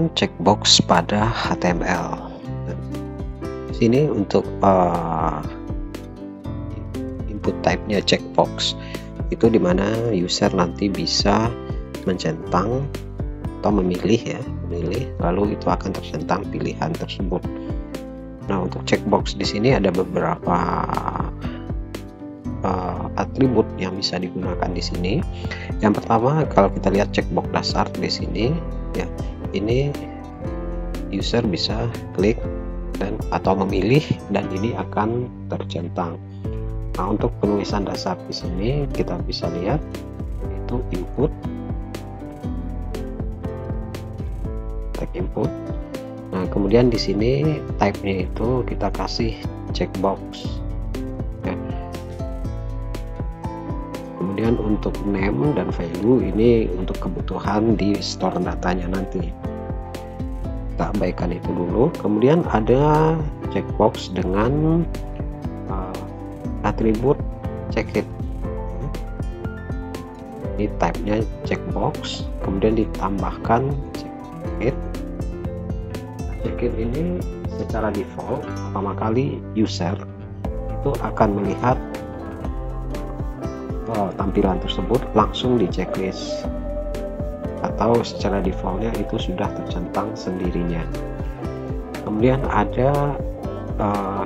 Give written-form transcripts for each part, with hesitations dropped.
menggunakan checkbox pada HTML. Sini untuk input type-nya checkbox itu dimana user nanti bisa mencentang atau memilih lalu itu akan tercentang pilihan tersebut. Nah, untuk checkbox di sini ada beberapa atribut yang bisa digunakan di sini. Yang pertama, kalau kita lihat checkbox dasar di sini ya, ini user bisa klik dan atau memilih dan ini akan tercentang. Nah, untuk penulisan dasar di sini kita bisa lihat itu input, tag input. Nah, kemudian di sini type-nya itu kita kasih checkbox. Ya. Kemudian untuk name dan value ini untuk kebutuhan di store datanya nanti. Kita abaikan itu dulu. Kemudian ada checkbox dengan atribut checkit. Ini type-nya checkbox, kemudian ditambahkan checkit. Checkit ini secara default pertama kali user itu akan melihat tampilan tersebut langsung di checklist, atau secara defaultnya itu sudah tercentang sendirinya. Kemudian ada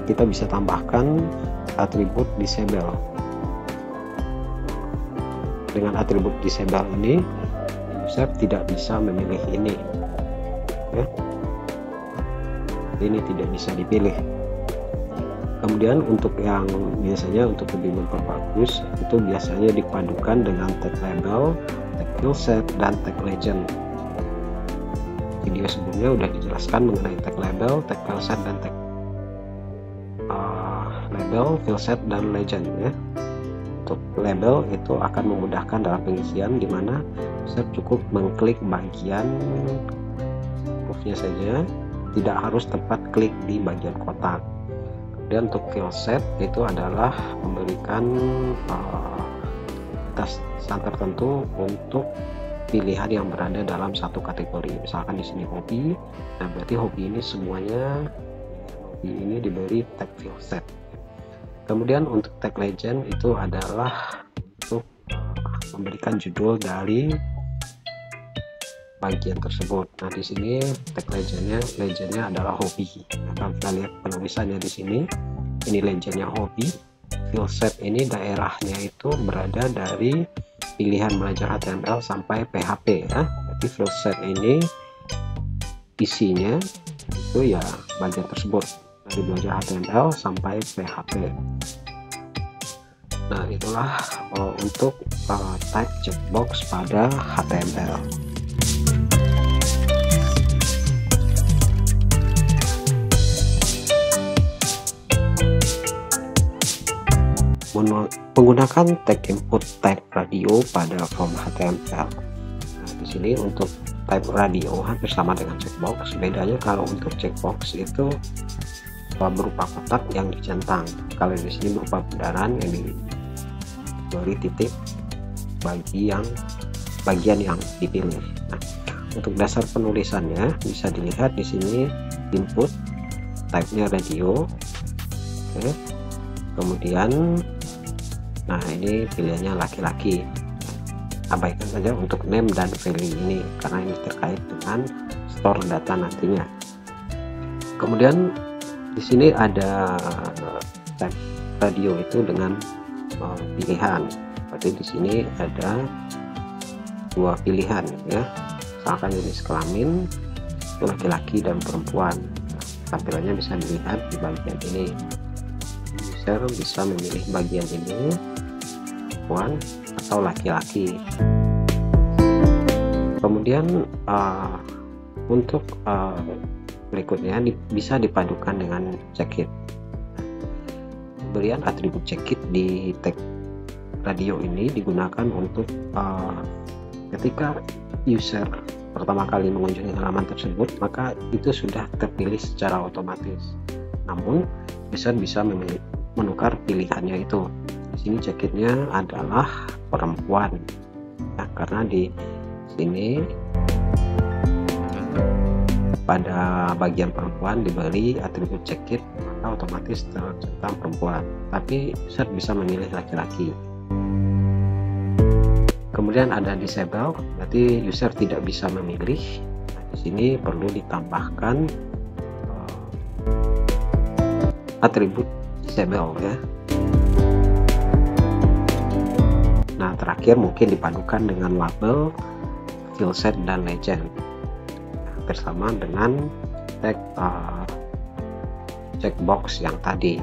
kita bisa tambahkan atribut disable. Dengan atribut disable ini user tidak bisa memilih ini ya. Ini tidak bisa dipilih. Kemudian untuk yang biasanya untuk lebih memperbagus itu biasanya dipadukan dengan tag label, tag fill set, dan tag legend. Video sebelumnya sudah dijelaskan mengenai tag label, tag fill set, dan tag label, fill set, dan legend ya. Untuk label itu akan memudahkan dalam pengisian di mana user cukup mengklik bagian hurufnya saja, tidak harus tepat klik di bagian kotak. Kemudian untuk fill set itu adalah memberikan batasan tertentu untuk pilihan yang berada dalam satu kategori. Misalkan di sini hobi, nah berarti hobi ini semuanya hobi ini diberi tag fill set. Kemudian untuk tag legend itu adalah untuk memberikan judul dari bagian tersebut. Nah, di sini tag legendnya adalah hobi. Nah, kalau kita lihat penulisannya di sini, ini legendnya hobi. Fill set ini daerahnya itu berada dari pilihan belajar HTML sampai PHP ya. Jadi fill set ini isinya itu ya bagian tersebut dari belajar HTML sampai PHP. Nah, itulah untuk type checkbox pada HTML. Menggunakan tag input type radio pada form HTML. Nah, di sini untuk type radio hampir sama dengan checkbox. Bedanya kalau untuk checkbox itu berupa kotak yang dicentang. Kalau di sini berupa bundaran yang diberi titik bagian yang dipilih. Nah, untuk dasar penulisannya bisa dilihat di sini input type-nya radio. Oke. Kemudian nah ini pilihannya laki-laki. Abaikan saja untuk name dan value ini karena ini terkait dengan store data nantinya. Kemudian di sini ada type radio itu dengan pilihan. Berarti di sini ada dua pilihan ya. Misalkan jenis kelamin itu laki-laki dan perempuan. Tampilannya bisa dilihat di bagian ini. User bisa memilih bagian ini perempuan atau laki-laki. Kemudian untuk berikutnya bisa dipadukan dengan checkit. Pemberian atribut checkit di tag radio ini digunakan untuk ketika user pertama kali mengunjungi halaman tersebut, maka itu sudah terpilih secara otomatis. Namun user bisa menukar pilihannya itu. Di sini checkitnya adalah perempuan. Nah, karena di sini pada bagian perempuan diberi atribut jacket, maka otomatis tercentang perempuan, tapi user bisa memilih laki-laki. Kemudian ada disable, berarti user tidak bisa memilih. Nah, di sini perlu ditambahkan atribut disable ya. Nah, terakhir mungkin dipadukan dengan label, field set, dan legend bersama dengan tag checkbox yang tadi.